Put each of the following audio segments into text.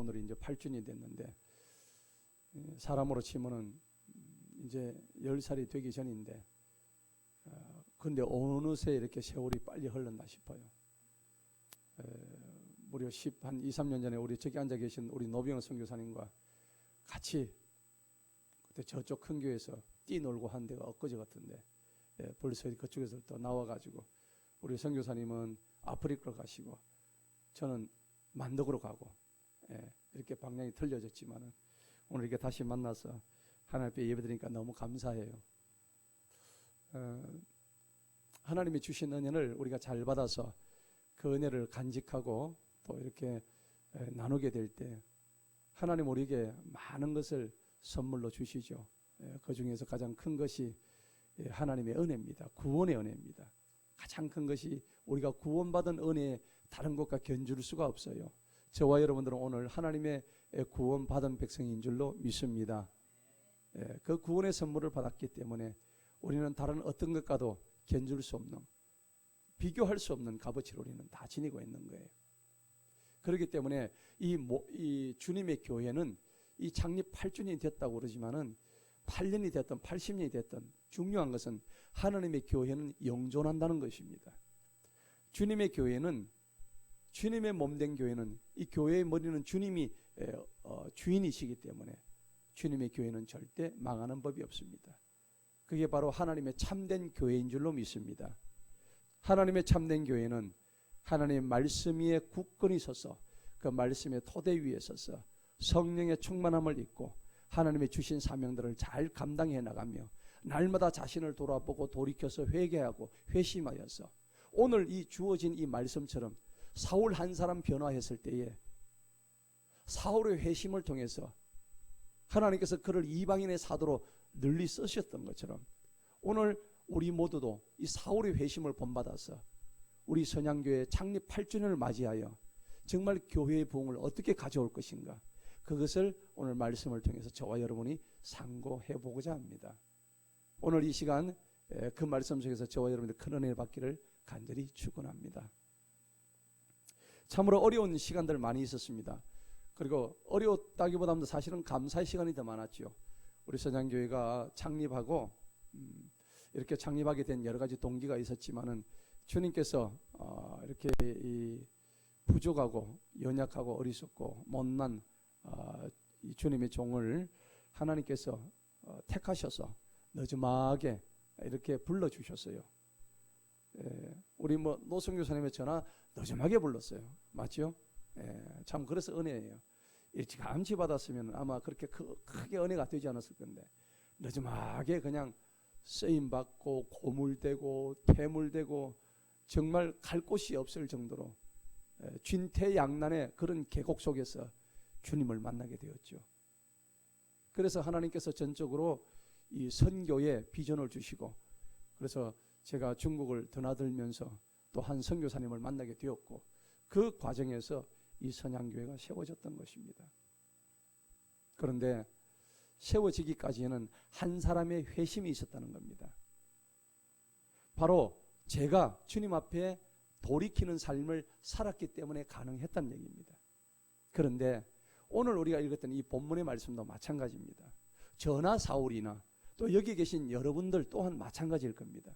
오늘이 이제 8주년이 됐는데, 사람으로 치면은 이제 10살이 되기 전인데, 근데 어느새 이렇게 세월이 빨리 흘렀나 싶어요. 무려 한 2, 3년 전에 우리 저기 앉아 계신 우리 노병호 선교사님과 같이 그때 저쪽 큰 교회에서 뛰놀고 한 데가 엊그제 같은데, 벌써 그쪽에서 또 나와가지고 우리 선교사님은 아프리카로 가시고 저는 만덕으로 가고, 이렇게 방향이 틀려졌지만은 오늘 이렇게 다시 만나서 하나님 앞에 예배드리니까 너무 감사해요. 하나님이 주신 은혜를 우리가 잘 받아서 그 은혜를 간직하고 또 이렇게 나누게 될 때 하나님 우리에게 많은 것을 선물로 주시죠. 그 중에서 가장 큰 것이 하나님의 은혜입니다. 구원의 은혜입니다. 가장 큰 것이 우리가 구원받은 은혜에 다른 것과 견줄 수가 없어요. 저와 여러분들은 오늘 하나님의 구원받은 백성인 줄로 믿습니다. 그 구원의 선물을 받았기 때문에 우리는 다른 어떤 것과도 견줄 수 없는, 비교할 수 없는 값어치를 우리는 다 지니고 있는 거예요. 그렇기 때문에 이 주님의 교회는 이 창립 8주년이 됐다고 그러지만은 8년이 됐든 80년이 됐든 중요한 것은 하나님의 교회는 영존한다는 것입니다. 주님의 교회는, 주님의 몸된 교회는, 이 교회의 머리는 주님이 주인이시기 때문에 주님의 교회는 절대 망하는 법이 없습니다. 그게 바로 하나님의 참된 교회인 줄로 믿습니다. 하나님의 참된 교회는 하나님의 말씀 위에 굳건히 서서 그 말씀의 토대 위에 서서 성령의 충만함을 입고 하나님의 주신 사명들을 잘 감당해 나가며 날마다 자신을 돌아보고 돌이켜서 회개하고 회심하여서 오늘 이 주어진 이 말씀처럼 사울 한 사람 변화했을 때에 사울의 회심을 통해서 하나님께서 그를 이방인의 사도로 널리 쓰셨던 것처럼 오늘 우리 모두도 이 사울의 회심을 본받아서 우리 선양교회 창립 8주년을 맞이하여 정말 교회의 부흥을 어떻게 가져올 것인가, 그것을 오늘 말씀을 통해서 저와 여러분이 상고해 보고자 합니다. 오늘 이 시간 그 말씀 속에서 저와 여러분들 큰 은혜를 받기를 간절히 축원합니다. 참으로 어려운 시간들 많이 있었습니다. 그리고 어려웠다기보다는 사실은 감사의 시간이 더 많았죠. 우리 선양교회가 창립하고 이렇게 창립하게 된 여러 가지 동기가 있었지만은 주님께서 이렇게 이 부족하고 연약하고 어리석고 못난 이 주님의 종을 하나님께서 택하셔서 늦음하게 이렇게 불러주셨어요. 우리 노성교사님의 전화 늦음하게 불렀어요. 맞죠? 참 그래서 은혜예요. 일찌감치 받았으면 아마 그렇게 크게 은혜가 되지 않았을 건데 늦음하게 그냥 쓰임받고 고물되고 퇴물되고 정말 갈 곳이 없을 정도로 진퇴양난의 그런 계곡 속에서 주님을 만나게 되었죠. 그래서 하나님께서 전적으로 이 선교에 비전을 주시고, 그래서 제가 중국을 드나들면서 또 한 선교사님을 만나게 되었고, 그 과정에서 이 선양교회가 세워졌던 것입니다. 그런데 세워지기까지는 한 사람의 회심이 있었다는 겁니다. 바로 제가 주님 앞에 돌이키는 삶을 살았기 때문에 가능했다는 얘기입니다. 그런데 오늘 우리가 읽었던 이 본문의 말씀도 마찬가지입니다. 저나 사울이나 또 여기 계신 여러분들 또한 마찬가지일 겁니다.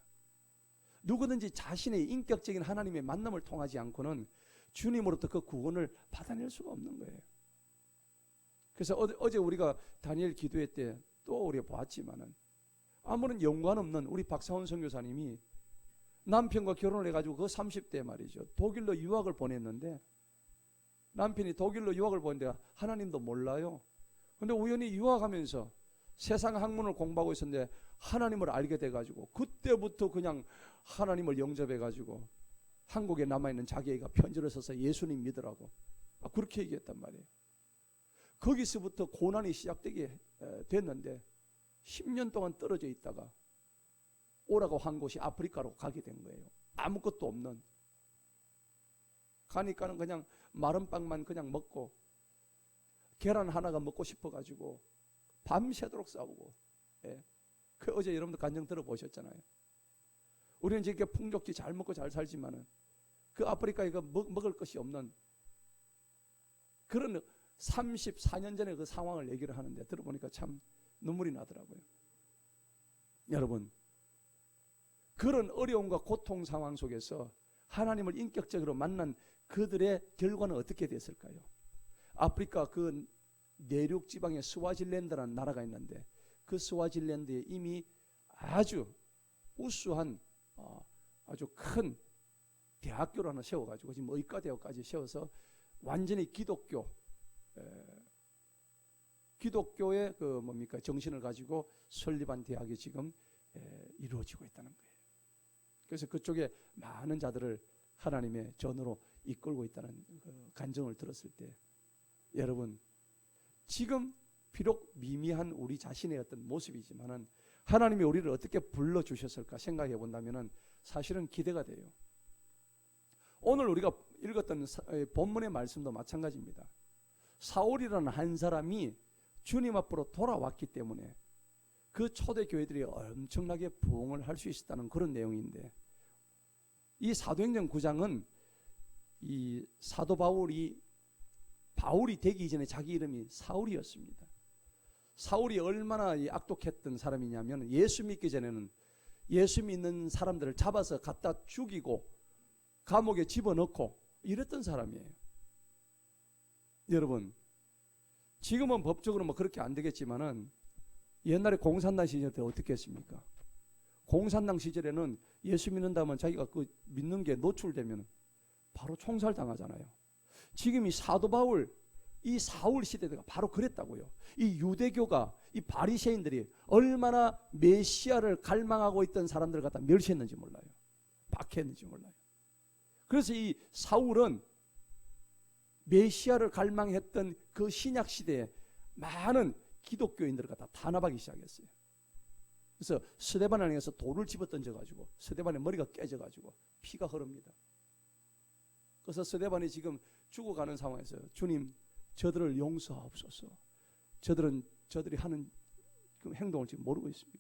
누구든지 자신의 인격적인 하나님의 만남을 통하지 않고는 주님으로부터 그 구원을 받아낼 수가 없는 거예요. 그래서 어제 우리가 다니엘 기도회 때 또 우리가 보았지만은 아무런 연관 없는 우리 박사원 선교사님이 남편과 결혼을 해가지고 그 30대 말이죠. 독일로 유학을 보냈는데 남편이 독일로 유학을 보냈는데 하나님도 몰라요. 그런데 우연히 유학하면서 세상 학문을 공부하고 있었는데 하나님을 알게 돼가지고 그때부터 그냥 하나님을 영접해가지고 한국에 남아있는 자기 애가 편지를 써서 예수님 믿으라고 그렇게 얘기했단 말이에요. 거기서부터 고난이 시작되게 됐는데 10년 동안 떨어져 있다가 오라고 한 곳이 아프리카로 가게 된 거예요. 아무것도 없는. 가니까는 그냥 마른 빵만 그냥 먹고 계란 하나가 먹고 싶어가지고 밤새도록 싸우고. 그 어제 여러분들 간증 들어보셨잖아요. 우리는 이렇게 풍족지 잘 먹고 잘 살지만은 그 아프리카에 그 먹을 것이 없는 그런 34년 전에 그 상황을 얘기를 하는데 들어보니까 참 눈물이 나더라고요. 여러분, 그런 어려움과 고통 상황 속에서 하나님을 인격적으로 만난 그들의 결과는 어떻게 됐을까요? 아프리카 그 내륙 지방에 스와질랜드라는 나라가 있는데 그 스와질랜드에 이미 아주 우수한 아주 큰 대학교를 하나 세워가지고 지금 의과대학까지 세워서 완전히 기독교의 그 뭡니까 정신을 가지고 설립한 대학이 지금 이루어지고 있다는 거예요. 그래서 그쪽에 많은 자들을 하나님의 전으로 이끌고 있다는 그 간증을 들었을 때 여러분, 지금 비록 미미한 우리 자신의 어떤 모습이지만은 하나님이 우리를 어떻게 불러주셨을까 생각해 본다면은 사실은 기대가 돼요. 오늘 우리가 읽었던 본문의 말씀도 마찬가지입니다. 사울이라는 한 사람이 주님 앞으로 돌아왔기 때문에 그 초대교회들이 엄청나게 부흥을 할 수 있었다는 그런 내용인데, 이 사도행전 9장은 이 사도 바울이 되기 전에 자기 이름이 사울이었습니다. 사울이 얼마나 악독했던 사람이냐면 예수 믿기 전에는 예수 믿는 사람들을 잡아서 갖다 죽이고 감옥에 집어넣고 이랬던 사람이에요. 여러분, 지금은 법적으로 뭐 그렇게 안 되겠지만은 옛날에 공산당 시절 때 어떻게 했습니까? 공산당 시절에는 예수 믿는다면 자기가 그 믿는 게 노출되면 바로 총살 당하잖아요. 지금 이 사도 바울, 이 사울 시대가 바로 그랬다고요. 이 유대교가, 이 바리새인들이 얼마나 메시아를 갈망하고 있던 사람들을 갖다 멸시했는지 몰라요. 박해했는지 몰라요. 그래서 이 사울은 메시아를 갈망했던 그 신약 시대에 많은 기독교인들을 갖다 탄압하기 시작했어요. 그래서 스데반을 향해서 돌을 집어 던져가지고 스데반의 머리가 깨져가지고 피가 흐릅니다. 그래서 스데반이 지금 죽어가는 상황에서 주님, 저들을 용서하옵소서. 저들이 하는 그 행동을 지금 모르고 있습니다.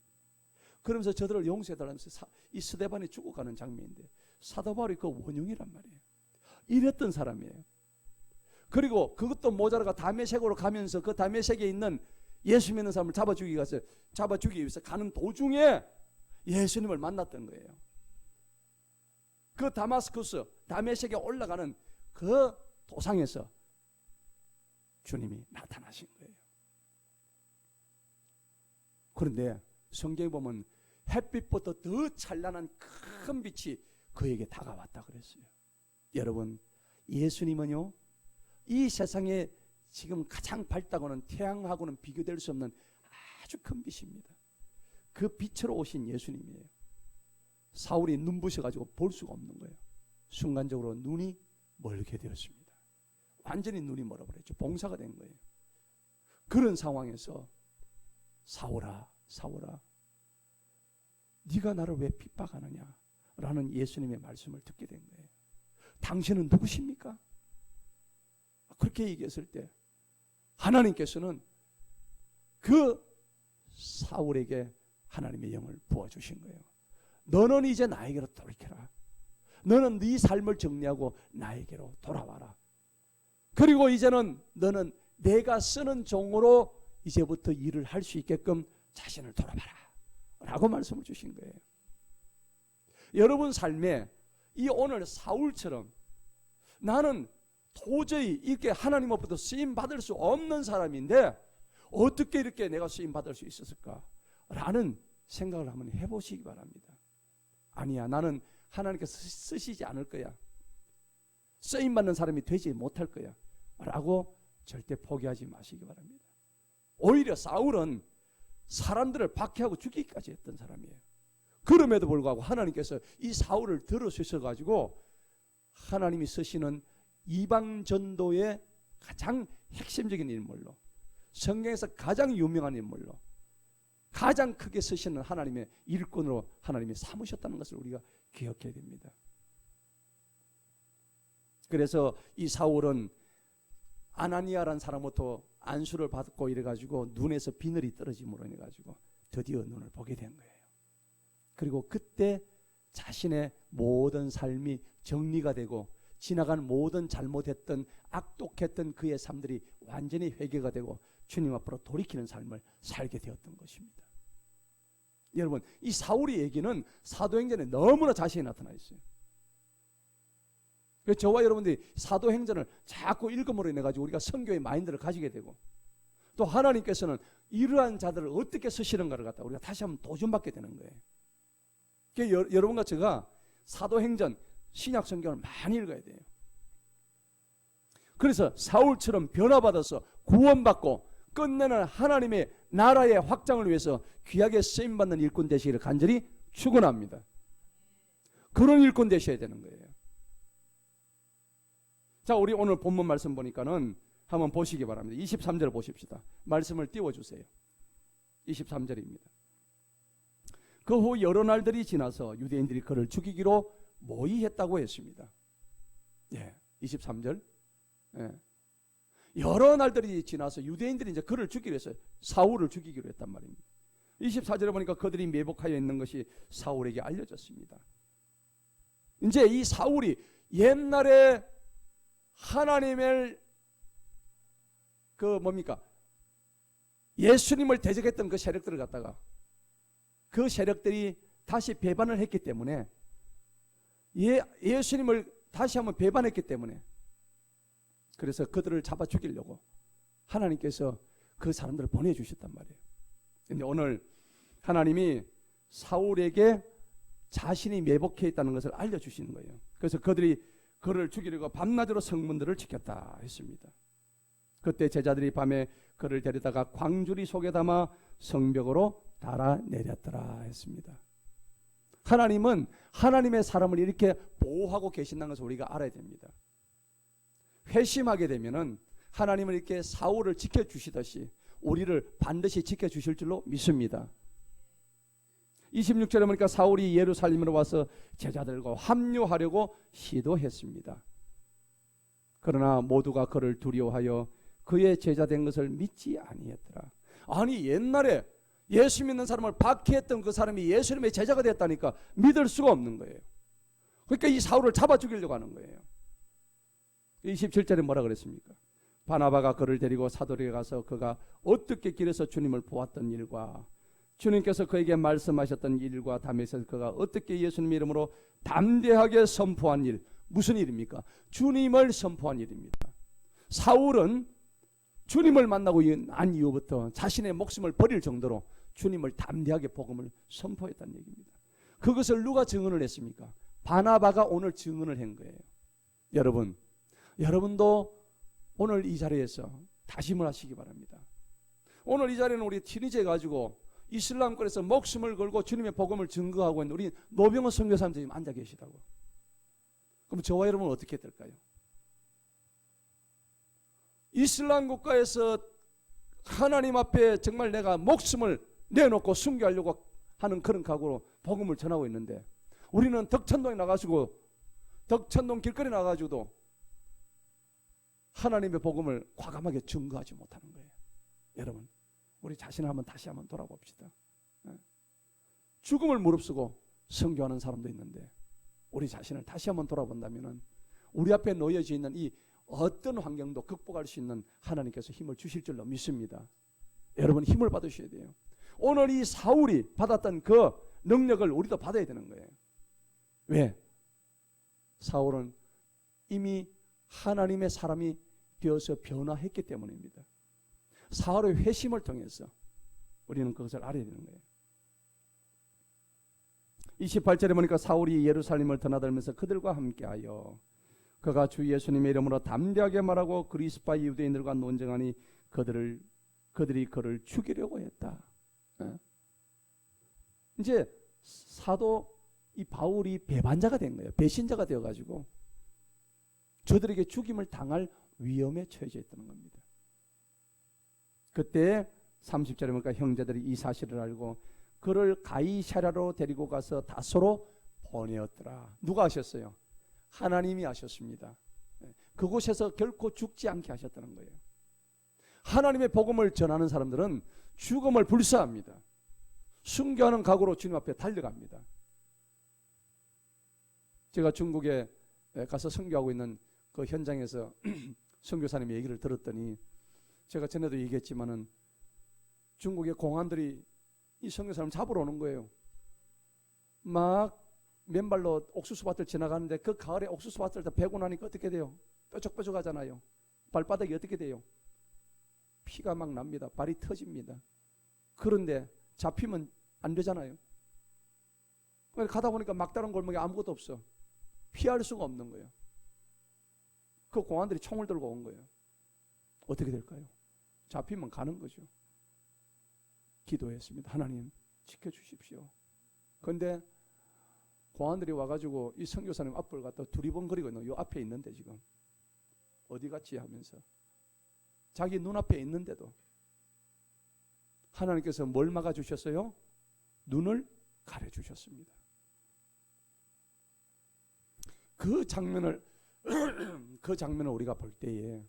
그러면서 저들을 용서해달라면서 이 스데반이 죽어가는 장면인데 사도 바울이 그 원흉이란 말이에요. 이랬던 사람이에요. 그리고 그것도 모자라가 다메섹으로 가면서 그 다메섹에 있는 예수 믿는 사람을 잡아주기 위해서 가는 도중에 예수님을 만났던 거예요. 그 다메섹에 올라가는 그 도상에서 주님이 나타나신 거예요. 그런데 성경에 보면 햇빛보다 더 찬란한 큰 빛이 그에게 다가왔다 그랬어요. 여러분, 예수님은요, 이 세상에 지금 가장 밝다고는 태양하고는 비교될 수 없는 아주 큰 빛입니다. 그 빛으로 오신 예수님이에요. 사울이 눈부셔가지고 볼 수가 없는 거예요. 순간적으로 눈이 멀게 되었습니다. 완전히 눈이 멀어버렸죠. 봉사가 된 거예요. 그런 상황에서 사울아, 사울아, 네가 나를 왜 핍박하느냐 라는 예수님의 말씀을 듣게 된 거예요. 당신은 누구십니까? 그렇게 얘기했을 때 하나님께서는 그 사울에게 하나님의 영을 부어주신 거예요. 너는 이제 나에게로 돌이켜라. 너는 네 삶을 정리하고 나에게로 돌아와라. 그리고 이제는 너는 내가 쓰는 종으로 이제부터 일을 할 수 있게끔 자신을 돌아봐라 라고 말씀을 주신 거예요. 여러분 삶에 이 오늘 사울처럼 나는 도저히 이렇게 하나님 앞에서 쓰임 받을 수 없는 사람인데 어떻게 이렇게 내가 쓰임 받을 수 있었을까 라는 생각을 한번 해보시기 바랍니다. 아니야, 나는 하나님께서 쓰시지 않을 거야, 쓰임 받는 사람이 되지 못할 거야 라고 절대 포기하지 마시기 바랍니다. 오히려 사울은 사람들을 박해하고 죽이기까지 했던 사람이에요. 그럼에도 불구하고 하나님께서 이 사울을 들어주셔가지고 하나님이 쓰시는 이방 전도의 가장 핵심적인 인물로, 성경에서 가장 유명한 인물로, 가장 크게 쓰시는 하나님의 일꾼으로 하나님이 삼으셨다는 것을 우리가 기억해야 됩니다. 그래서 이 사울은 아나니아라는 사람부터 안수를 받고 이래가지고 눈에서 비늘이 떨어짐으로 인해가지고 드디어 눈을 보게 된 거예요. 그리고 그때 자신의 모든 삶이 정리가 되고 지나간 모든 잘못했던 악독했던 그의 삶들이 완전히 회개가 되고 주님 앞으로 돌이키는 삶을 살게 되었던 것입니다. 여러분, 이 사울의 얘기는 사도행전에 너무나 자세히 나타나 있어요. 그래서 저와 여러분들이 사도행전을 자꾸 읽음으로 인해 가지고 우리가 선교의 마인드를 가지게 되고, 또 하나님께서는 이러한 자들을 어떻게 쓰시는가를 갖다 우리가 다시 한번 도전받게 되는 거예요. 그러니까 여러분과 제가 사도행전 신약 성경을 많이 읽어야 돼요. 그래서 사울처럼 변화받아서 구원받고 끝내는 하나님의 나라의 확장을 위해서 귀하게 쓰임받는 일꾼 되시기를 간절히 축원합니다. 그런 일꾼 되셔야 되는 거예요. 자, 우리 오늘 본문 말씀 보니까는 한번 보시기 바랍니다. 23절을 보십시다. 말씀을 띄워주세요. 23절입니다. 그 후 여러 날들이 지나서 유대인들이 그를 죽이기로 모의했다고 했습니다. 예, 23절. 예. 여러 날들이 지나서 유대인들이 이제 그를 죽이기로 했어요. 사울을 죽이기로 했단 말입니다. 24절에 보니까 그들이 매복하여 있는 것이 사울에게 알려졌습니다. 이제 이 사울이 옛날에 하나님을 예수님을 대적했던 그 세력들을 갖다가 그 세력들이 다시 배반을 했기 때문에 예수님을 다시 한번 배반했기 때문에 그래서 그들을 잡아 죽이려고 하나님께서 그 사람들을 보내주셨단 말이에요. 그런데 오늘 하나님이 사울에게 자신이 매복해 있다는 것을 알려주시는 거예요. 그래서 그들이 그를 죽이려고 밤낮으로 성문들을 지켰다 했습니다. 그때 제자들이 밤에 그를 데려다가 광주리 속에 담아 성벽으로 달아내렸더라 했습니다. 하나님은 하나님의 사람을 이렇게 보호하고 계신다는 것을 우리가 알아야 됩니다. 회심하게 되면은 하나님은 이렇게 사울을 지켜주시듯이 우리를 반드시 지켜주실 줄로 믿습니다. 26절에 보니까 사울이 예루살렘으로 와서 제자들과 합류하려고 시도했습니다. 그러나 모두가 그를 두려워하여 그의 제자 된 것을 믿지 아니했더라. 아니, 옛날에 예수 믿는 사람을 박해했던 그 사람이 예수님의 제자가 됐다니까 믿을 수가 없는 거예요. 그러니까 이 사울을 잡아 죽이려고 하는 거예요. 27절에 뭐라 그랬습니까? 바나바가 그를 데리고 사도리에 가서 그가 어떻게 길에서 주님을 보았던 일과 주님께서 그에게 말씀하셨던 일과 담에서 그가 어떻게 예수님의 이름으로 담대하게 선포한 일, 무슨 일입니까? 주님을 선포한 일입니다. 사울은 주님을 만나고 난 이후부터 자신의 목숨을 버릴 정도로 주님을 담대하게 복음을 선포했다는 얘기입니다. 그것을 누가 증언을 했습니까? 바나바가 오늘 증언을 한 거예요. 여러분도 오늘 이 자리에서 다짐을 하시기 바랍니다. 오늘 이 자리는 우리 티니제 가지고 이슬람권에서 목숨을 걸고 주님의 복음을 증거하고 있는 우리 노병호 선교사님들이 앉아 계시다고. 그럼 저와 여러분은 어떻게 될까요? 이슬람 국가에서 하나님 앞에 정말 내가 목숨을 내놓고 순교하려고 하는 그런 각오로 복음을 전하고 있는데 우리는 덕천동에 나가시고 덕천동 길거리 나가지고도 하나님의 복음을 과감하게 증거하지 못하는 거예요. 여러분, 우리 자신을 다시 한번 돌아봅시다. 죽음을 무릅쓰고 선교하는 사람도 있는데 우리 자신을 다시 한번 돌아본다면 우리 앞에 놓여져 있는 이 어떤 환경도 극복할 수 있는 하나님께서 힘을 주실 줄로 믿습니다. 여러분, 힘을 받으셔야 돼요. 오늘 이 사울이 받았던 그 능력을 우리도 받아야 되는 거예요. 왜? 사울은 이미 하나님의 사람이 되어서 변화했기 때문입니다. 사울의 회심을 통해서 우리는 그것을 알아야 되는 거예요. 28절에 보니까 사울이 예루살렘을 드나들면서 그들과 함께하여 그가 주 예수님의 이름으로 담대하게 말하고 그리스파 유대인들과 논쟁하니 그들이 그를 죽이려고 했다. 이제 사도 이 바울이 배반자가 된 거예요. 배신자가 되어가지고 저들에게 죽임을 당할 위험에 처해져 있다는 겁니다. 그때 30절에 보니까 형제들이 이 사실을 알고 그를 가이사랴로 데리고 가서 다소로 보내었더라. 누가 하셨어요? 하나님이 하셨습니다. 그곳에서 결코 죽지 않게 하셨다는 거예요. 하나님의 복음을 전하는 사람들은 죽음을 불사합니다. 순교하는 각오로 주님 앞에 달려갑니다. 제가 중국에 가서 선교하고 있는 그 현장에서 선교사님의 얘기를 들었더니, 제가 전에도 얘기했지만은 중국의 공안들이 이 선교사님 잡으러 오는 거예요. 막 맨발로 옥수수밭을 지나가는데 그 가을에 옥수수밭을 다 베고 나니까 어떻게 돼요? 뾰족뾰족하잖아요. 발바닥이 어떻게 돼요? 피가 막 납니다. 발이 터집니다. 그런데 잡히면 안 되잖아요. 가다 보니까 막다른 골목에 아무것도 없어. 피할 수가 없는 거예요. 그 공안들이 총을 들고 온 거예요. 어떻게 될까요? 잡히면 가는 거죠. 기도했습니다. 하나님 지켜주십시오. 그런데 공안들이 와가지고 이 선교사님 앞을 갖다 두리번거리고 있는, 요 앞에 있는데 지금 어디 갔지 하면서 자기 눈앞에 있는데도 하나님께서 뭘 막아주셨어요? 눈을 가려주셨습니다. 그 장면을 우리가 볼 때에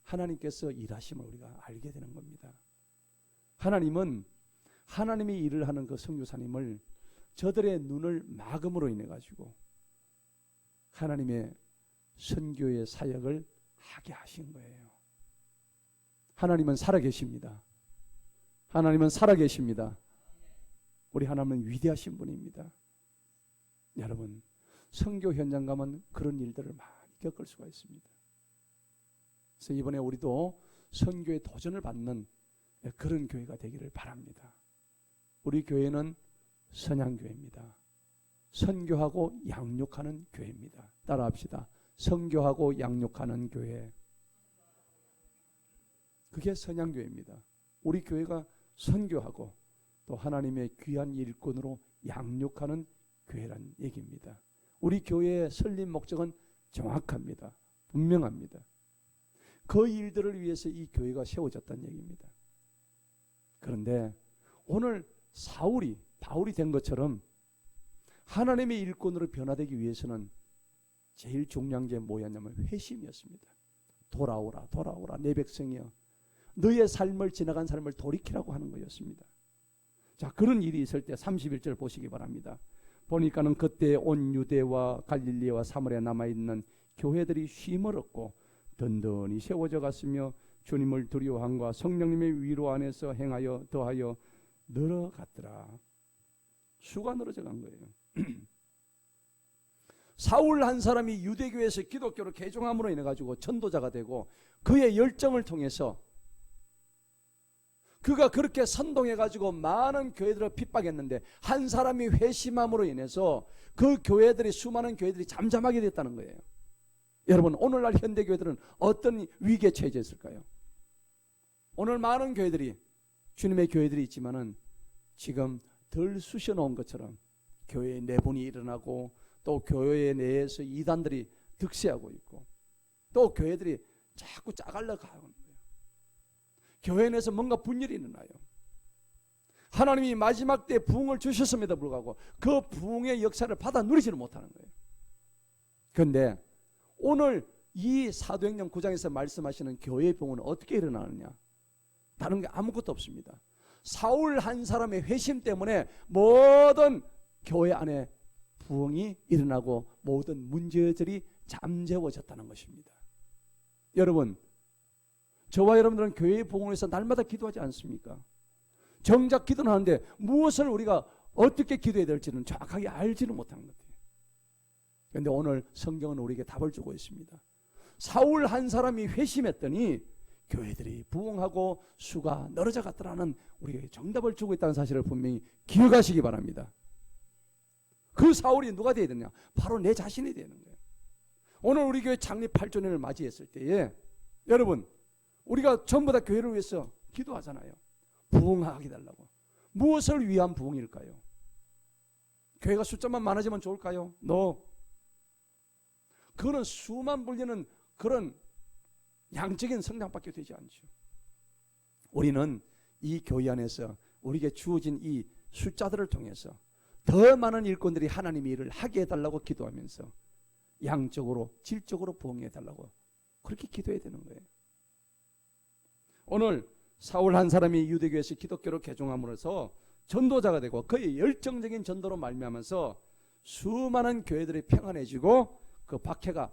하나님께서 일하심을 우리가 알게 되는 겁니다. 하나님은 하나님이 일을 하는 그 선교사님을 저들의 눈을 막음으로 인해 가지고 하나님의 선교의 사역을 하게 하신 거예요. 하나님은 살아계십니다. 하나님은 살아계십니다. 우리 하나님은 위대하신 분입니다. 여러분, 선교 현장 가면 그런 일들을 많이 겪을 수가 있습니다. 그래서 이번에 우리도 선교의 도전을 받는 그런 교회가 되기를 바랍니다. 우리 교회는 선양교회입니다. 선교하고 양육하는 교회입니다. 따라합시다. 선교하고 양육하는 교회. 그게 선양교회입니다. 우리 교회가 선교하고 또 하나님의 귀한 일꾼으로 양육하는 교회란 얘기입니다. 우리 교회의 설립 목적은 정확합니다. 분명합니다. 그 일들을 위해서 이 교회가 세워졌다는 얘기입니다. 그런데 오늘 바울이 된 것처럼 하나님의 일꾼으로 변화되기 위해서는 제일 중요한 게 뭐였냐면 회심이었습니다. 돌아오라 돌아오라 내 백성이여, 너의 삶을 지나간 삶을 돌이키라고 하는 거였습니다. 자, 그런 일이 있을 때 31절 보시기 바랍니다. 보니까는 그때 온 유대와 갈릴리와 사마리아에 남아있는 교회들이 쉼을 얻고 든든히 세워져 갔으며 주님을 두려워함과 성령님의 위로 안에서 행하여 더하여 늘어갔더라. 수가 늘어져 간 거예요. 사울 한 사람이 유대교에서 기독교로 개종함으로 인해 가지고 전도자가 되고 그의 열정을 통해서 그가 그렇게 선동해 가지고 많은 교회들을 핍박했는데 한 사람이 회심함으로 인해서 그 교회들이, 수많은 교회들이 잠잠하게 됐다는 거예요. 여러분, 오늘날 현대교회들은 어떤 위기에 처해져 있을까요? 오늘 많은 교회들이, 주님의 교회들이 있지만은 지금 덜 쑤셔놓은 것처럼 교회의 내분이 일어나고 또 교회 내에서 이단들이 득세하고 있고 또 교회들이 자꾸 짜갈려 가는 거예요. 교회 내에서 뭔가 분열이 일어나요. 하나님이 마지막 때 부흥을 주셨음에도 불구하고 그 부흥의 역사를 받아 누리지는 못하는 거예요. 그런데 오늘 이 사도행전 9장에서 말씀하시는 교회의 부흥은 어떻게 일어나느냐? 다른 게 아무것도 없습니다. 사울 한 사람의 회심 때문에 모든 교회 안에 부흥이 일어나고 모든 문제들이 잠재워졌다는 것입니다. 여러분, 저와 여러분들은 교회의 부흥을 위해서 날마다 기도하지 않습니까? 정작 기도는 하는데 무엇을 우리가 어떻게 기도해야 될지는 정확하게 알지는 못하는 것 같아요. 그런데 오늘 성경은 우리에게 답을 주고 있습니다. 사울 한 사람이 회심했더니 교회들이 부흥하고 수가 늘어져 갔더라는 우리에게 정답을 주고 있다는 사실을 분명히 기억하시기 바랍니다. 그 사울이 누가 되어야 되냐? 바로 내 자신이 되는 거예요. 오늘 우리 교회 창립 8주년을 맞이했을 때에 여러분, 우리가 전부 다 교회를 위해서 기도하잖아요. 부흥하게 달라고. 무엇을 위한 부흥일까요? 교회가 숫자만 많아지면 좋을까요? 그거는 수만 불리는 그런 양적인 성장밖에 되지 않죠. 우리는 이 교회 안에서 우리에게 주어진 이 숫자들을 통해서 더 많은 일꾼들이 하나님의 일을 하게 해달라고 기도하면서 양적으로 질적으로 부흥해달라고 그렇게 기도해야 되는 거예요. 오늘 사울 한 사람이 유대교에서 기독교로 개종함으로써 전도자가 되고 그의 열정적인 전도로 말미암아서 수많은 교회들이 평안해지고 그 박해가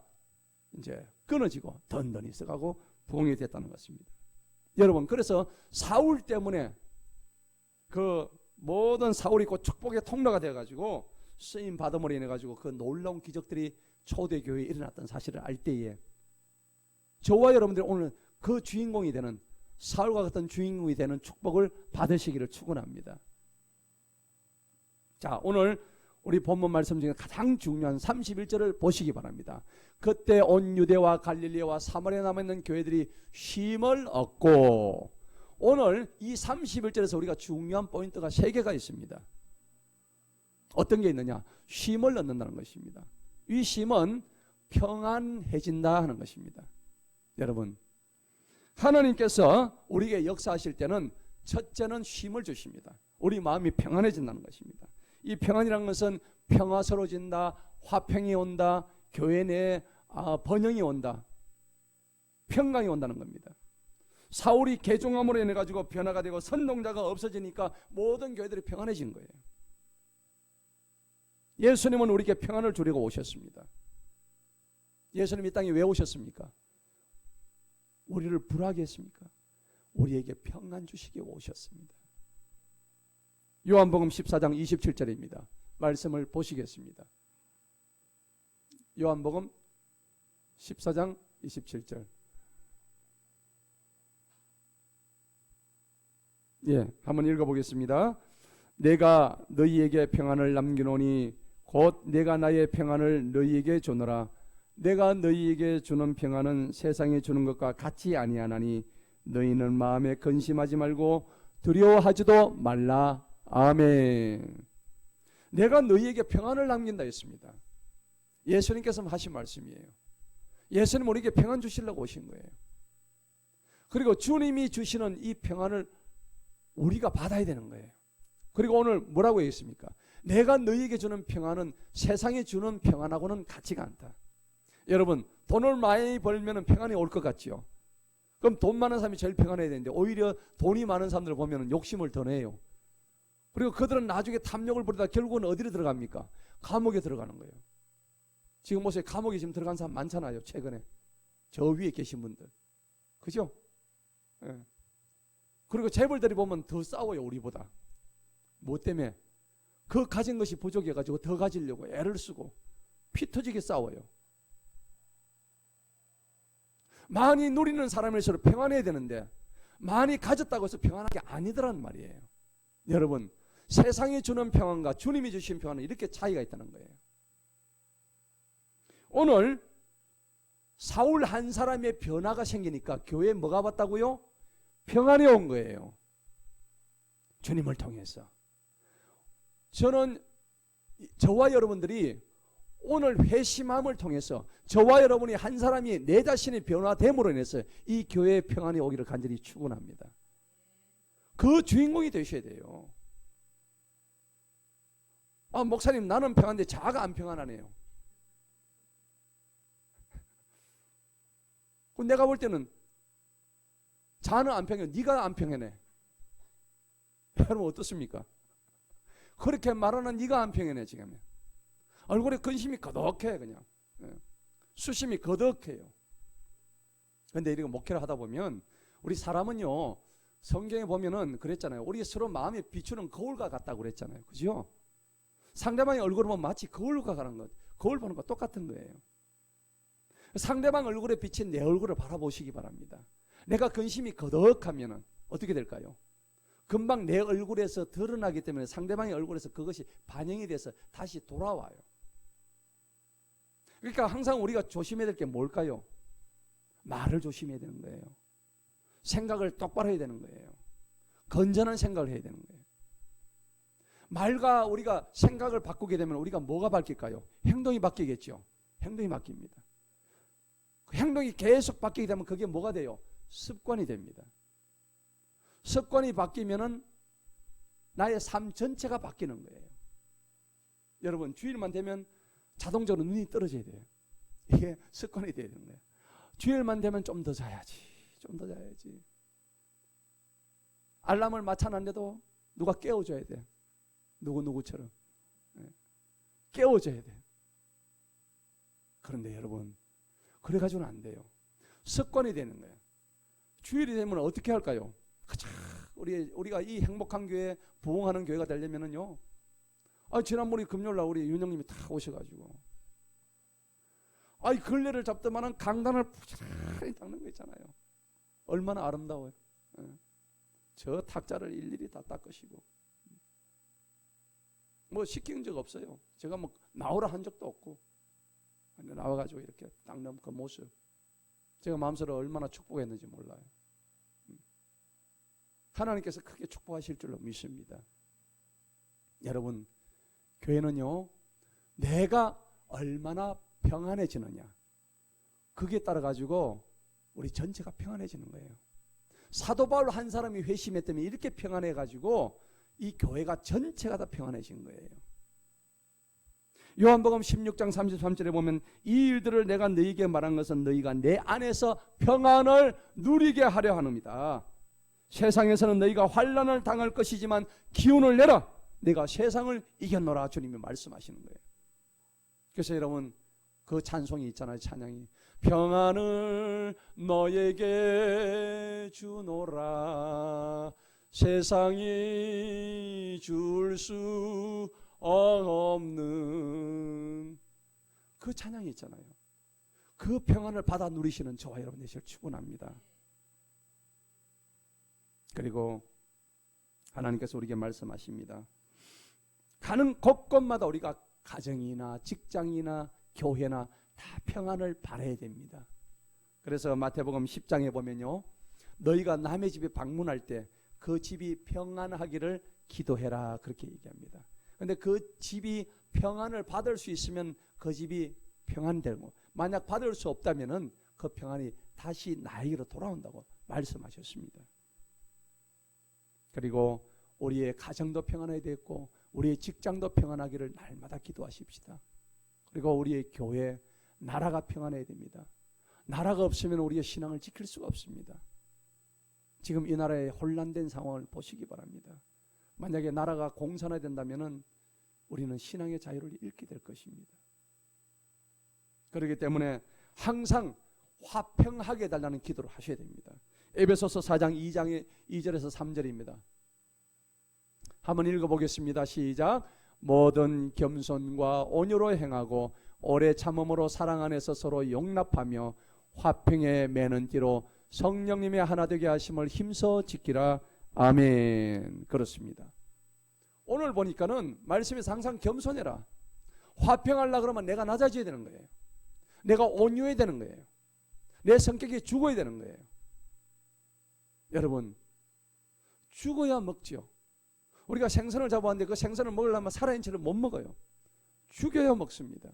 이제 끊어지고 던던히 써가고 부흥이 됐다는 것입니다. 여러분, 그래서 사울 때문에 그 모든 사울이 곧 축복의 통로가 되어가지고 쓰임 받음으로 인해 가지고 그 놀라운 기적들이 초대교회에 일어났던 사실을 알 때에 저와 여러분들이 오늘 그 주인공이 되는, 사울과 같은 주인공이 되는 축복을 받으시기를 축원합니다. 자, 오늘 우리 본문 말씀 중에 가장 중요한 31절을 보시기 바랍니다. 그때 온 유대와 갈릴리와 사마리아에 남아있는 교회들이 쉼을 얻고, 오늘 이 31절에서 우리가 중요한 포인트가 3개가 있습니다. 어떤 게 있느냐? 쉼을 얻는다는 것입니다. 이 쉼은 평안해진다 하는 것입니다. 여러분, 하나님께서 우리에게 역사하실 때는 첫째는 쉼을 주십니다. 우리 마음이 평안해진다는 것입니다. 이 평안이라는 것은 평화스러워진다, 화평이 온다, 교회 내에 번영이 온다, 평강이 온다는 겁니다. 사울이 개종함으로 인해 가지고 변화가 되고 선동자가 없어지니까 모든 교회들이 평안해진 거예요. 예수님은 우리에게 평안을 주려고 오셨습니다. 예수님 이 땅에 왜 오셨습니까? 우리를 불하게 했습니까? 우리에게 평안 주시기 오셨습니다. 요한복음 14장 27절입니다. 말씀을 보시겠습니다. 요한복음 14장 27절. 예, 한번 읽어보겠습니다. 내가 너희에게 평안을 남기노니 곧 내가 나의 평안을 너희에게 주노라. 내가 너희에게 주는 평안은 세상에 주는 것과 같이 아니하나니 너희는 마음에 근심하지 말고 두려워하지도 말라. 아멘. 내가 너희에게 평안을 남긴다 했습니다. 예수님께서 하신 말씀이에요. 예수님 우리에게 평안 주시려고 오신 거예요. 그리고 주님이 주시는 이 평안을 우리가 받아야 되는 거예요. 그리고 오늘 뭐라고 했습니까? 내가 너희에게 주는 평안은 세상에 주는 평안하고는 같지가 않다. 여러분, 돈을 많이 벌면 평안이 올 것 같지요? 그럼 돈 많은 사람이 제일 평안해야 되는데 오히려 돈이 많은 사람들 보면 욕심을 더 내요. 그리고 그들은 나중에 탐욕을 부리다 결국은 어디로 들어갑니까? 감옥에 들어가는 거예요. 지금 보세요. 감옥에 지금 들어간 사람 많잖아요. 최근에 저 위에 계신 분들, 그죠? 예. 그리고 재벌들이 보면 더 싸워요. 우리보다. 뭐 때문에? 그 가진 것이 부족해가지고 더 가지려고 애를 쓰고 피 터지게 싸워요. 많이 누리는 사람일수록 평안해야 되는데 많이 가졌다고 해서 평안한 게 아니더란 말이에요. 여러분, 세상이 주는 평안과 주님이 주신 평안은 이렇게 차이가 있다는 거예요. 오늘 사울 한 사람의 변화가 생기니까 교회에 뭐가 왔다고요? 평안이 온 거예요. 주님을 통해서. 저는 저와 여러분들이 오늘 회심함을 통해서 저와 여러분이 한 사람이 내 자신의 변화됨으로 인해서 이 교회의 평안이 오기를 간절히 축원합니다. 그 주인공이 되셔야 돼요. 아, 목사님 나는 평안한데 자가 안 평안하네요. 내가 볼 때는 자는 안 평안해, 네가 안 평안해. 여러분 어떻습니까? 그렇게 말하는 네가 안 평안해. 지금 얼굴에 근심이 거덕해. 그냥 수심이 거덕해요. 근데 이렇게 목회를 하다 보면 우리 사람은요, 성경에 보면은 그랬잖아요. 우리 서로 마음에 비추는 거울과 같다고 그랬잖아요. 그죠? 상대방의 얼굴을 보면 마치 거울과 같은 것, 거울 보는 거 똑같은 거예요. 상대방 얼굴에 비친 내 얼굴을 바라보시기 바랍니다. 내가 근심이 거덕하면은 어떻게 될까요? 금방 내 얼굴에서 드러나기 때문에 상대방의 얼굴에서 그것이 반영이 돼서 다시 돌아와요. 그러니까 항상 우리가 조심해야 될 게 뭘까요? 말을 조심해야 되는 거예요. 생각을 똑바로 해야 되는 거예요. 건전한 생각을 해야 되는 거예요. 말과 우리가 생각을 바꾸게 되면 우리가 뭐가 바뀔까요? 행동이 바뀌겠죠. 행동이 바뀝니다. 그 행동이 계속 바뀌게 되면 그게 뭐가 돼요? 습관이 됩니다. 습관이 바뀌면은 나의 삶 전체가 바뀌는 거예요. 여러분, 주일만 되면 자동적으로 눈이 떨어져야 돼요. 이게 습관이 돼야 되는 거예요. 주일만 되면 좀 더 자야지, 좀 더 자야지. 알람을 맞춰놨는데도 누가 깨워줘야 돼. 누구처럼 깨워줘야 돼. 그런데 여러분, 그래가지고는 안 돼요. 습관이 되는 거예요. 주일이 되면 어떻게 할까요? 우리가 이 행복한 교회, 부흥하는 교회가 되려면은요, 지난번에 금요일날 우리 윤영님이 다 오셔가지고, 걸레를 잡더만은 강단을 부지런히 닦는 거 있잖아요. 얼마나 아름다워요. 저 탁자를 일일이 다 닦으시고, 뭐 시킨 적 없어요. 제가 뭐 나오라 한 적도 없고, 나와가지고 이렇게 닦는 그 모습, 제가 마음속으로 얼마나 축복했는지 몰라요. 하나님께서 크게 축복하실 줄로 믿습니다. 여러분, 교회는요, 내가 얼마나 평안해지느냐, 그게 따라 가지고 우리 전체가 평안해지는 거예요. 사도 바울 한 사람이 회심했더니 이렇게 평안해 가지고 이 교회가 전체가 다 평안해진 거예요. 요한복음 16장 33절에 보면, 이 일들을 내가 너희에게 말한 것은 너희가 내 안에서 평안을 누리게 하려 하느니라. 세상에서는 너희가 환난을 당할 것이지만 기운을 내라, 내가 세상을 이겼노라. 주님이 말씀하시는 거예요. 그래서 여러분, 그 찬송이 있잖아요. 찬양이, 평안을 너에게 주노라, 세상이 줄 수 없는, 그 찬양이 있잖아요. 그 평안을 받아 누리시는 저와 여러분 되시길 축원합니다. 그리고 하나님께서 우리에게 말씀하십니다. 가는 곳곳마다 우리가 가정이나 직장이나 교회나 다 평안을 바라야 됩니다. 그래서 마태복음 10장에 보면요, 너희가 남의 집에 방문할 때 그 집이 평안하기를 기도해라, 그렇게 얘기합니다. 그런데 그 집이 평안을 받을 수 있으면 그 집이 평안되고, 만약 받을 수 없다면은 그 평안이 다시 나에게로 돌아온다고 말씀하셨습니다. 그리고 우리의 가정도 평안해야 되겠고, 우리의 직장도 평안하기를 날마다 기도하십시다. 그리고 우리의 교회, 나라가 평안해야 됩니다. 나라가 없으면 우리의 신앙을 지킬 수가 없습니다. 지금 이 나라의 혼란된 상황을 보시기 바랍니다. 만약에 나라가 공산화된다면 우리는 신앙의 자유를 잃게 될 것입니다. 그렇기 때문에 항상 화평하게 해달라는 기도를 하셔야 됩니다. 에베소서 4장 2장의 2절에서 3절입니다. 한번 읽어보겠습니다. 시작. 모든 겸손과 온유로 행하고 오래 참음으로 사랑 안에서 서로 용납하며 화평에 매는 띠로 성령님의 하나 되게 하심을 힘써 지키라. 아멘. 그렇습니다. 오늘 보니까는 말씀에서 항상 겸손해라. 화평하려고 그러면 내가 낮아져야 되는 거예요. 내가 온유해야 되는 거예요. 내 성격이 죽어야 되는 거예요. 여러분, 죽어야 먹지요. 우리가 생선을 잡아왔는데 그 생선을 먹으려면 살아있는 채를 못 먹어요. 죽여야 먹습니다.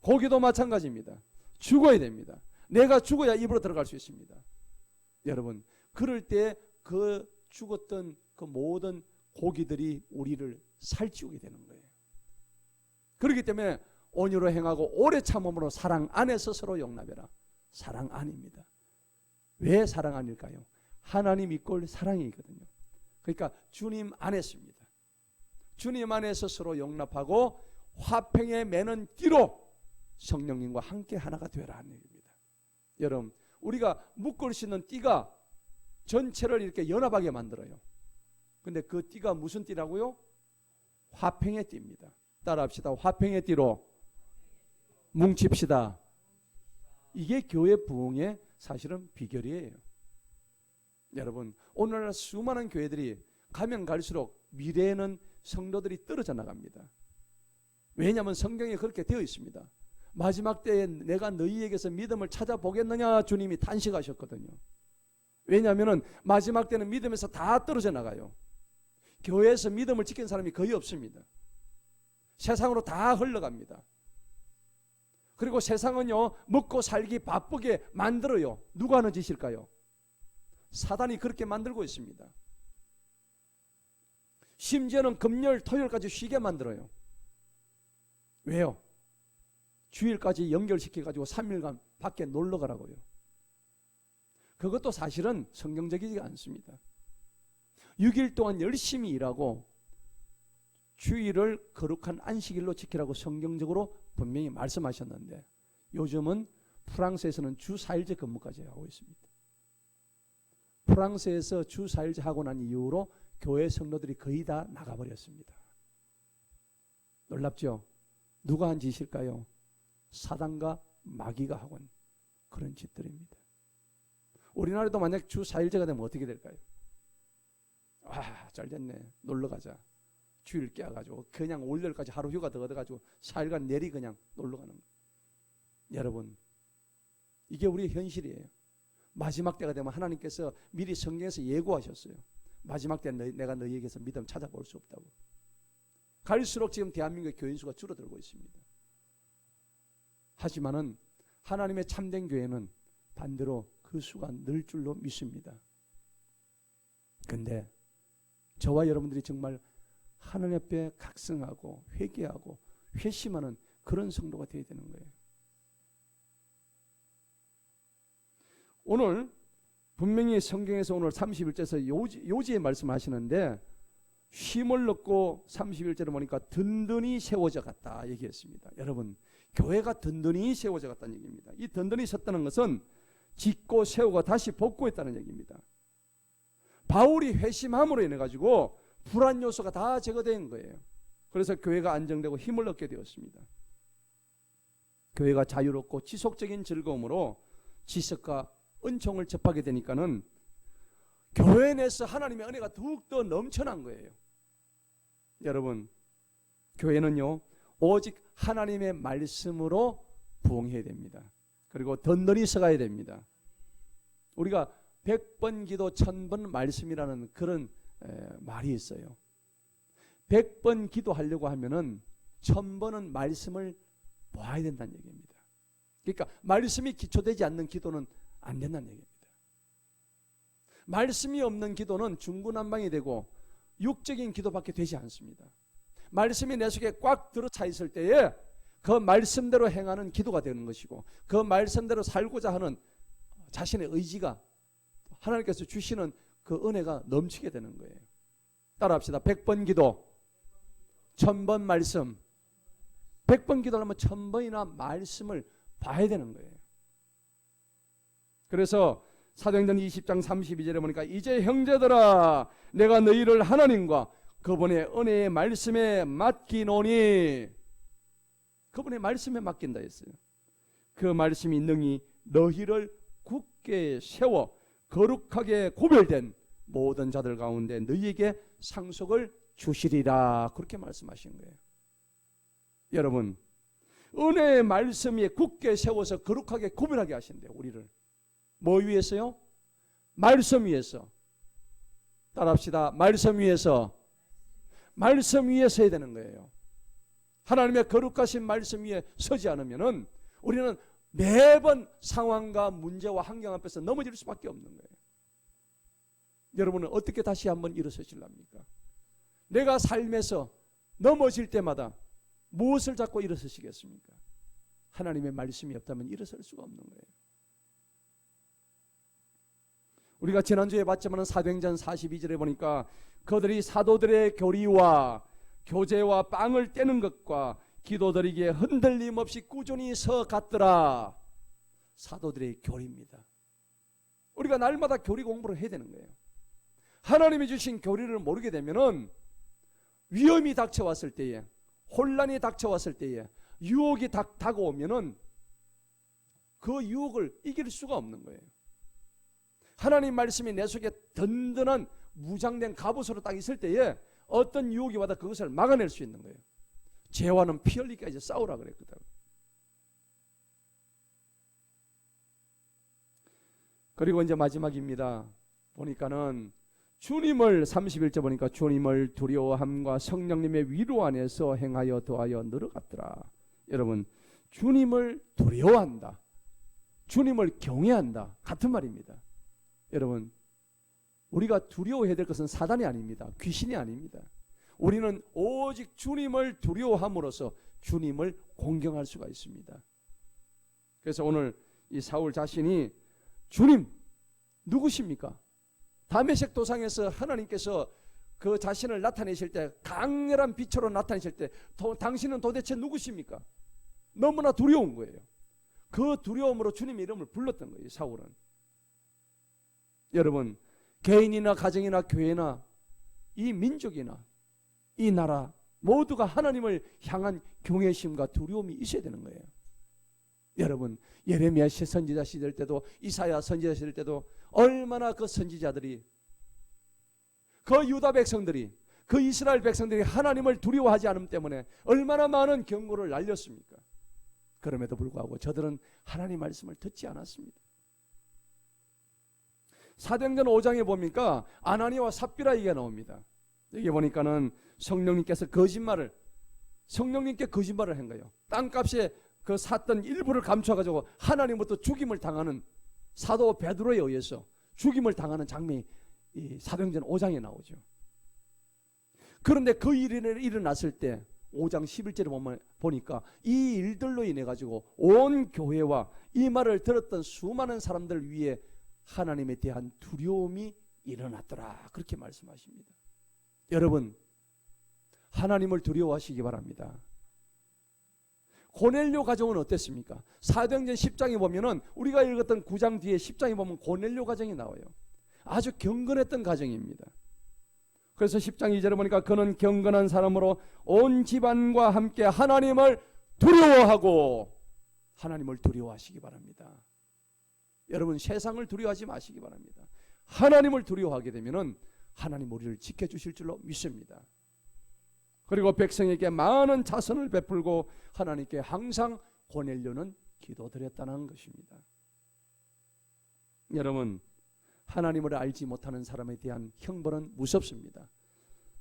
고기도 마찬가지입니다. 죽어야 됩니다. 내가 죽어야 입으로 들어갈 수 있습니다. 여러분, 그럴 때 그 죽었던 그 모든 고기들이 우리를 살찌우게 되는 거예요. 그렇기 때문에 온유로 행하고 오래 참음으로 사랑 안에서 서로 용납해라. 사랑 안입니다. 왜 사랑 안일까요? 하나님 이꼴 사랑이거든요. 그러니까 주님 안에서입니다. 주님 안에서 서로 용납하고 화평에 매는 띠로 성령님과 함께 하나가 되라 하는 얘기입니다. 여러분, 우리가 묶을 수 있는 띠가 전체를 이렇게 연합하게 만들어요. 근데 그 띠가 무슨 띠라고요? 화평의 띠입니다. 따라합시다. 화평의 띠로 뭉칩시다. 이게 교회 부흥의 사실은 비결이에요. 여러분, 오늘날 수많은 교회들이 가면 갈수록 미래에는 성도들이 떨어져 나갑니다. 왜냐하면 성경에 그렇게 되어 있습니다. 마지막 때에 내가 너희에게서 믿음을 찾아보겠느냐 주님이 탄식하셨거든요. 왜냐하면 마지막 때는 믿음에서 다 떨어져 나가요. 교회에서 믿음을 지킨 사람이 거의 없습니다. 세상으로 다 흘러갑니다. 그리고 세상은요, 먹고 살기 바쁘게 만들어요. 누가 하는 짓일까요? 사단이 그렇게 만들고 있습니다. 심지어는 금요일, 토요일까지 쉬게 만들어요. 왜요? 주일까지 연결시켜가지고 3일간 밖에 놀러 가라고요. 그것도 사실은 성경적이지 않습니다. 6일 동안 열심히 일하고 주일을 거룩한 안식일로 지키라고 성경적으로 분명히 말씀하셨는데 요즘은 프랑스에서는 주 4일제 근무까지 하고 있습니다. 프랑스에서 주 4일제 하고 난 이후로 교회 성도들이 거의 다 나가버렸습니다. 놀랍죠? 누가 한 짓일까요? 사단과 마귀가 하고 온 그런 짓들입니다. 우리나라도 만약 주 4일제가 되면 어떻게 될까요? 아, 잘 됐네. 놀러 가자. 주일 깨가지고 그냥 월요일까지 하루 휴가 더 얻어가지고 4일간 내리 그냥 놀러 가는 거예요. 여러분, 이게 우리의 현실이에요. 마지막 때가 되면 하나님께서 미리 성경에서 예고하셨어요. 마지막 때 내가 너희에게서 믿음 찾아볼 수 없다고. 갈수록 지금 대한민국의 교인 수가 줄어들고 있습니다. 하지만은 하나님의 참된 교회는 반대로 그 수가 늘 줄로 믿습니다. 근데 저와 여러분들이 정말 하나님 앞에 각성하고 회개하고 회심하는 그런 성도가 되어야 되는 거예요. 오늘 분명히 성경에서 오늘 31절에서 요지의 말씀하시는데 쉼을 얻고 31절에 보니까 든든히 세워져 갔다 얘기했습니다. 여러분, 교회가 든든히 세워져 갔다는 얘기입니다. 이 든든히 섰다는 것은 짓고 세우고 다시 복구했다는 얘기입니다. 바울이 회심함으로 인해 가지고 불안 요소가 다 제거된 거예요. 그래서 교회가 안정되고 힘을 얻게 되었습니다. 교회가 자유롭고 지속적인 즐거움으로 지식과 은총을 접하게 되니까는 교회 내에서 하나님의 은혜가 더욱더 넘쳐난 거예요. 여러분, 교회는요 오직 하나님의 말씀으로 부흥해야 됩니다. 그리고 든든히 서가야 됩니다. 우리가 100번 기도 1000번 말씀이라는 그런 말이 있어요. 100번 기도하려고 하면은 1000번은 말씀을 보아야 된다는 얘기입니다. 그러니까 말씀이 기초되지 않는 기도는 안 된다는 얘기입니다. 말씀이 없는 기도는 중구난방이 되고 육적인 기도밖에 되지 않습니다. 말씀이 내 속에 꽉 들어차 있을 때에 그 말씀대로 행하는 기도가 되는 것이고 그 말씀대로 살고자 하는 자신의 의지가 하나님께서 주시는 그 은혜가 넘치게 되는 거예요. 따라합시다. 100번 기도 1000번 말씀. 100번 기도하면 1000번이나 말씀을 봐야 되는 거예요. 그래서 사도행전 20장 32절에 보니까 이제 형제들아 내가 너희를 하나님과 그분의 은혜의 말씀에 맡기노니, 그분의 말씀에 맡긴다 했어요. 그 말씀이 능히 너희를 굳게 세워 거룩하게 구별된 모든 자들 가운데 너희에게 상속을 주시리라, 그렇게 말씀하신 거예요. 여러분, 은혜의 말씀이 굳게 세워서 거룩하게 구별하게 하신대요. 우리를 뭐 위해서요? 말씀 위해서. 따라합시다. 말씀 위해서. 말씀 위에 서야 되는 거예요. 하나님의 거룩하신 말씀 위에 서지 않으면은 우리는 매번 상황과 문제와 환경 앞에서 넘어질 수밖에 없는 거예요. 여러분은 어떻게 다시 한번 일어서실랍니까? 내가 삶에서 넘어질 때마다 무엇을 잡고 일어서시겠습니까? 하나님의 말씀이 없다면 일어설 수가 없는 거예요. 우리가 지난주에 봤지만 사도행전 42절에 보니까 그들이 사도들의 교리와 교제와 빵을 떼는 것과 기도드리기에 흔들림 없이 꾸준히 서 갔더라. 사도들의 교리입니다. 우리가 날마다 교리 공부를 해야 되는 거예요. 하나님이 주신 교리를 모르게 되면은 위험이 닥쳐왔을 때에, 혼란이 닥쳐왔을 때에, 유혹이 다가오면은 그 유혹을 이길 수가 없는 거예요. 하나님 말씀이 내 속에 든든한 무장된 갑옷으로 딱 있을 때에 어떤 유혹이 와도 그것을 막아낼 수 있는 거예요. 죄와는 피 흘리기까지 싸우라 그랬거든. 그리고 이제 마지막입니다. 보니까는 주님을 31절 보니까 주님을 두려워함과 성령님의 위로 안에서 행하여 더하여 늘어갔더라. 여러분, 주님을 두려워한다, 주님을 경외한다, 같은 말입니다. 여러분, 우리가 두려워해야 될 것은 사단이 아닙니다. 귀신이 아닙니다. 우리는 오직 주님을 두려워함으로써 주님을 공경할 수가 있습니다. 그래서 오늘 이 사울 자신이 주님 누구십니까? 다메섹 도상에서 하나님께서 그 자신을 나타내실 때, 강렬한 빛으로 나타내실 때 당신은 도대체 누구십니까? 너무나 두려운 거예요. 그 두려움으로 주님의 이름을 불렀던 거예요. 사울은. 여러분, 개인이나 가정이나 교회나 이 민족이나 이 나라 모두가 하나님을 향한 경외심과 두려움이 있어야 되는 거예요. 여러분, 예레미야 선지자 시절 때도 이사야 선지자 시절 때도 얼마나 그 선지자들이, 그 유다 백성들이, 그 이스라엘 백성들이 하나님을 두려워하지 않음 때문에 얼마나 많은 경고를 날렸습니까? 그럼에도 불구하고 저들은 하나님 말씀을 듣지 않았습니다. 사도행전 5장에 보니까 아나니와 삽비라 얘기가 나옵니다. 여기 보니까는 성령님께 거짓말을 한 거예요. 땅값에 그 샀던 일부를 감춰가지고 하나님부터 죽임을 당하는, 사도 베드로에 의해서 죽임을 당하는 장면이 이 사도행전 5장에 나오죠. 그런데 그 일이 일어났을 때 5장 11절에 보니까 이 일들로 인해 가지고 온 교회와 이 말을 들었던 수많은 사람들 위에 하나님에 대한 두려움이 일어났더라, 그렇게 말씀하십니다. 여러분, 하나님을 두려워하시기 바랍니다. 고넬료 가정은 어땠습니까? 사도행전 10장에 보면은, 우리가 읽었던 9장 뒤에 10장에 보면 고넬료 가정이 나와요. 아주 경건했던 가정입니다. 그래서 10장 2절에 보니까 그는 경건한 사람으로 온 집안과 함께 하나님을 두려워하고, 하나님을 두려워하시기 바랍니다. 여러분, 세상을 두려워하지 마시기 바랍니다. 하나님을 두려워하게 되면은 하나님 우리를 지켜주실 줄로 믿습니다. 그리고 백성에게 많은 자선을 베풀고 하나님께 항상 고넬료는 기도드렸다는 것입니다. 여러분, 하나님을 알지 못하는 사람에 대한 형벌은 무섭습니다.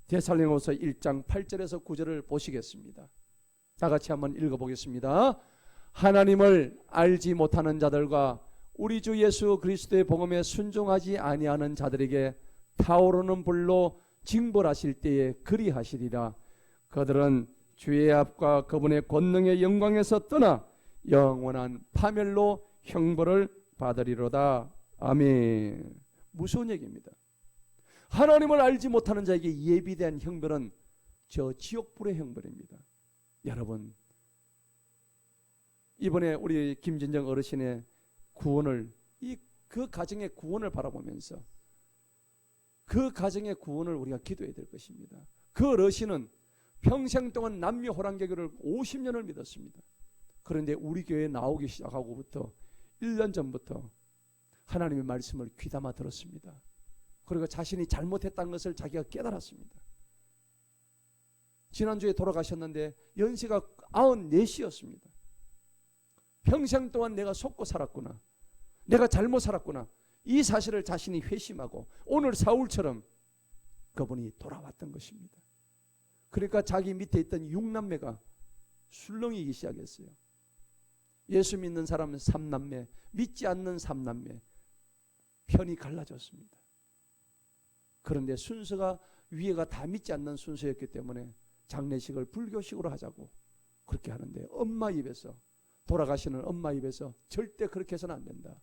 데살로니가후서 1장 8절에서 9절을 보시겠습니다. 다 같이 한번 읽어보겠습니다. 하나님을 알지 못하는 자들과 우리 주 예수 그리스도의 복음에 순종하지 아니하는 자들에게 타오르는 불로 징벌하실 때에 그리하시리라. 그들은 주의 앞과 그분의 권능의 영광에서 떠나 영원한 파멸로 형벌을 받으리로다. 아멘. 무서운 얘기입니다. 하나님을 알지 못하는 자에게 예비된 형벌은 저 지옥불의 형벌입니다. 여러분, 이번에 우리 김진정 어르신의 구원을, 그 가정의 구원을 바라보면서 그 가정의 구원을 우리가 기도해야 될 것입니다. 그 어르신은 평생 동안 남녀 호랑개교를 50년을 믿었습니다. 그런데 우리 교회에 나오기 시작하고부터 1년 전부터 하나님의 말씀을 귀담아 들었습니다. 그리고 자신이 잘못했다는 것을 자기가 깨달았습니다. 지난주에 돌아가셨는데 연세가 94이었습니다. 평생 동안 내가 속고 살았구나, 내가 잘못 살았구나, 이 사실을 자신이 회심하고 오늘 사울처럼 그분이 돌아왔던 것입니다. 그러니까 자기 밑에 있던 6남매가 술렁이기 시작했어요. 예수 믿는 사람은 3남매, 믿지 않는 3남매, 편이 갈라졌습니다. 그런데 순서가 위에가 다 믿지 않는 순서였기 때문에 장례식을 불교식으로 하자고 그렇게 하는데, 엄마 입에서, 돌아가시는 엄마 입에서 절대 그렇게 해서는 안 된다,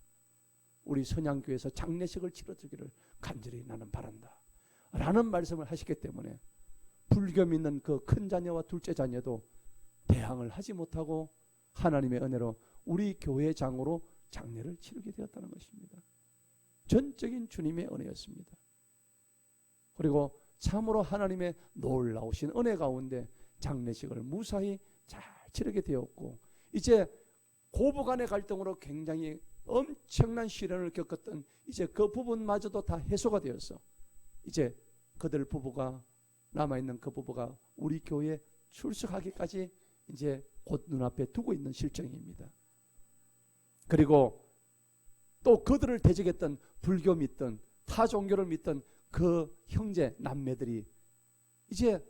우리 선양교회에서 장례식을 치러주기를 간절히 나는 바란다 라는 말씀을 하시기 때문에 불교 믿는 그 큰 자녀와 둘째 자녀도 대항을 하지 못하고 하나님의 은혜로 우리 교회 장으로 장례를 치르게 되었다는 것입니다. 전적인 주님의 은혜였습니다. 그리고 참으로 하나님의 놀라우신 은혜 가운데 장례식을 무사히 잘 치르게 되었고, 이제 고부간의 갈등으로 굉장히 엄청난 시련을 겪었던 이제 그 부분마저도 다 해소가 되어서 이제 그들 부부가, 남아있는 그 부부가 우리 교회에 출석하기까지 이제 곧 눈앞에 두고 있는 실정입니다. 그리고 또 그들을 대적했던 불교 믿던 타 종교를 믿던 그 형제 남매들이 이제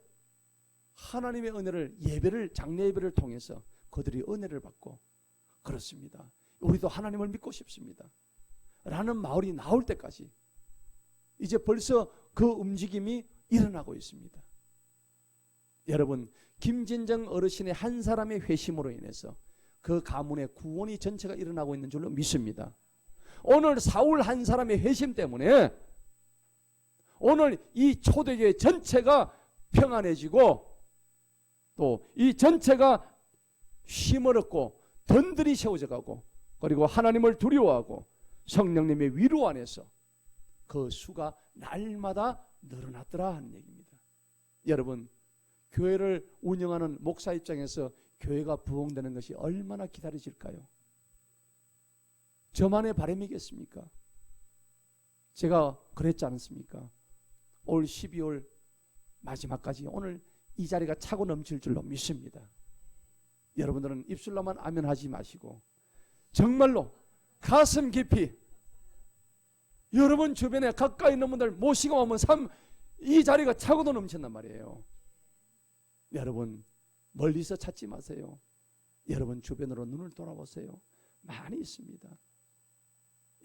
하나님의 은혜를, 예배를, 장례 예배를 통해서 그들이 은혜를 받고, 그렇습니다, 우리도 하나님을 믿고 싶습니다 라는 마을이 나올 때까지 이제 벌써 그 움직임이 일어나고 있습니다. 여러분, 김진정 어르신의 한 사람의 회심으로 인해서 그 가문의 구원이 전체가 일어나고 있는 줄로 믿습니다. 오늘 사울 한 사람의 회심 때문에 오늘 이 초대교회 전체가 평안해지고 또 이 전체가 쉼을 얻고 던들이 세워져 가고 그리고 하나님을 두려워하고 성령님의 위로 안에서 그 수가 날마다 늘어났더라 하는 얘기입니다. 여러분, 교회를 운영하는 목사 입장에서 교회가 부흥되는 것이 얼마나 기다려질까요? 저만의 바람이겠습니까? 제가 그랬지 않습니까? 올 12월 마지막까지 오늘 이 자리가 차고 넘칠 줄로 믿습니다. 여러분들은 입술로만 아멘 하지 마시고 정말로 가슴 깊이 여러분 주변에 가까이 있는 분들 모시고 오면 이 자리가 차고도 넘친단 말이에요. 여러분 멀리서 찾지 마세요. 여러분 주변으로 눈을 돌아보세요. 많이 있습니다.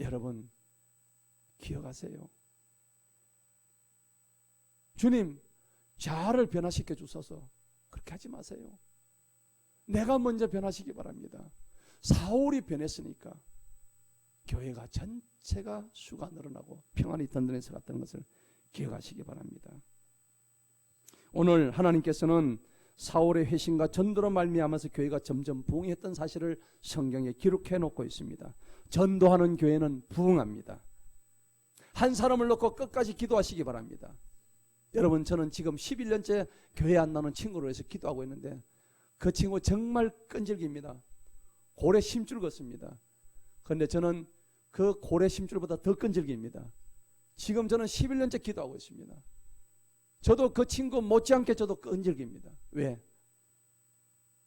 여러분 기억하세요. 주님 저를 변화시켜 주소서. 그렇게 하지 마세요. 내가 먼저 변화시키기 바랍니다. 사울이 변했으니까 교회가 전체가 수가 늘어나고 평안이 든든해서 갔다는 것을 기억하시기 바랍니다. 오늘 하나님께서는 사울의 회심과 전도로 말미암아서 교회가 점점 부흥했던 사실을 성경에 기록해 놓고 있습니다. 전도하는 교회는 부흥합니다. 한 사람을 놓고 끝까지 기도하시기 바랍니다. 여러분 저는 지금 11년째 교회 안 나오는 친구로 해서 기도하고 있는데 그 친구 정말 끈질깁니다. 고래 심줄 같습니다. 그런데 저는 그 고래 심줄보다 더 끈질깁니다. 지금 저는 11년째 기도하고 있습니다. 저도 그 친구 못지않게 저도 끈질깁니다. 왜?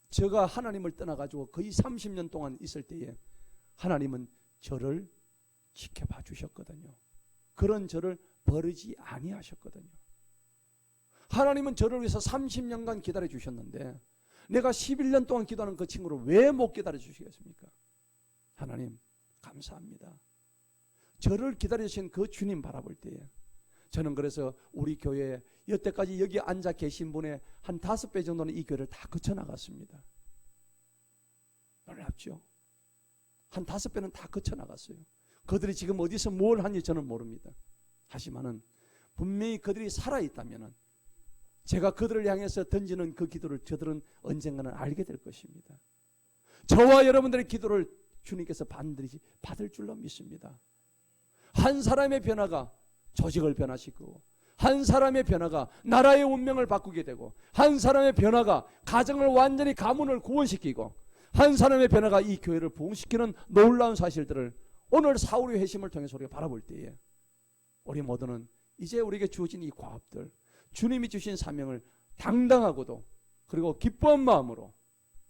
제가 하나님을 떠나가지고 거의 30년 동안 있을 때에 하나님은 저를 지켜봐 주셨거든요. 그런 저를 버리지 아니하셨거든요. 하나님은 저를 위해서 30년간 기다려 주셨는데 내가 11년 동안 기도하는 그 친구를 왜 못 기다려 주시겠습니까? 하나님 감사합니다. 저를 기다려 주신 그 주님 바라볼 때에 저는 그래서 우리 교회에 여태까지 여기 앉아 계신 분의 한 5배 정도는 이 교회를 다 거쳐나갔습니다. 놀랍죠? 한 5배는 다 거쳐나갔어요. 그들이 지금 어디서 뭘 하는지 저는 모릅니다. 하지만은 분명히 그들이 살아있다면은 제가 그들을 향해서 던지는 그 기도를 저들은 언젠가는 알게 될 것입니다. 저와 여러분들의 기도를 주님께서 반드시 받을 줄로 믿습니다. 한 사람의 변화가 조직을 변화시키고 한 사람의 변화가 나라의 운명을 바꾸게 되고 한 사람의 변화가 가정을 완전히 가문을 구원시키고 한 사람의 변화가 이 교회를 부흥시키는 놀라운 사실들을 오늘 사울의 회심을 통해서 우리가 바라볼 때에 우리 모두는 이제 우리에게 주어진 이 과업들 주님이 주신 사명을 당당하고도 그리고 기뻐한 마음으로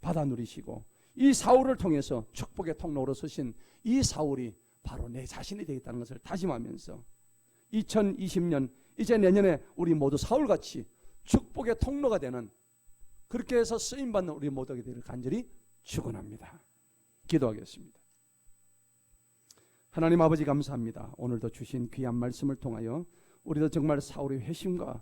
받아 누리시고 이 사울을 통해서 축복의 통로로 서신 이 사울이 바로 내 자신이 되겠다는 것을 다짐하면서 2020년 이제 내년에 우리 모두 사울같이 축복의 통로가 되는 그렇게 해서 쓰임받는 우리 모두에게 되기를 간절히 축원합니다. 기도하겠습니다. 하나님 아버지 감사합니다. 오늘도 주신 귀한 말씀을 통하여 우리도 정말 사울의 회심과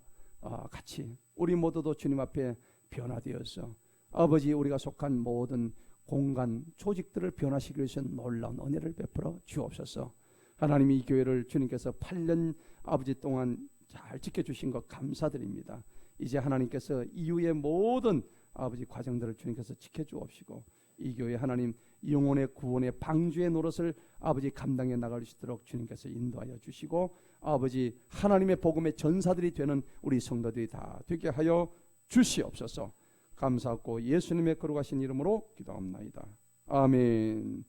같이 우리 모두도 주님 앞에 변화되어서 아버지 우리가 속한 모든 공간 조직들을 변화시키기 위해서 놀라운 은혜를 베풀어 주옵소서. 하나님이 이 교회를 주님께서 8년 아버지 동안 잘 지켜주신 것 감사드립니다. 이제 하나님께서 이후의 모든 아버지 과정들을 주님께서 지켜주옵시고 이 교회 하나님 영혼의 구원의 방주의 노릇을 아버지 감당해 나갈 수 있도록 주님께서 인도하여 주시고 아버지 하나님의 복음의 전사들이 되는 우리 성도들이 다 되게 하여 주시옵소서. 감사하고 예수님의 거룩하신 이름으로 기도합나이다. 아멘.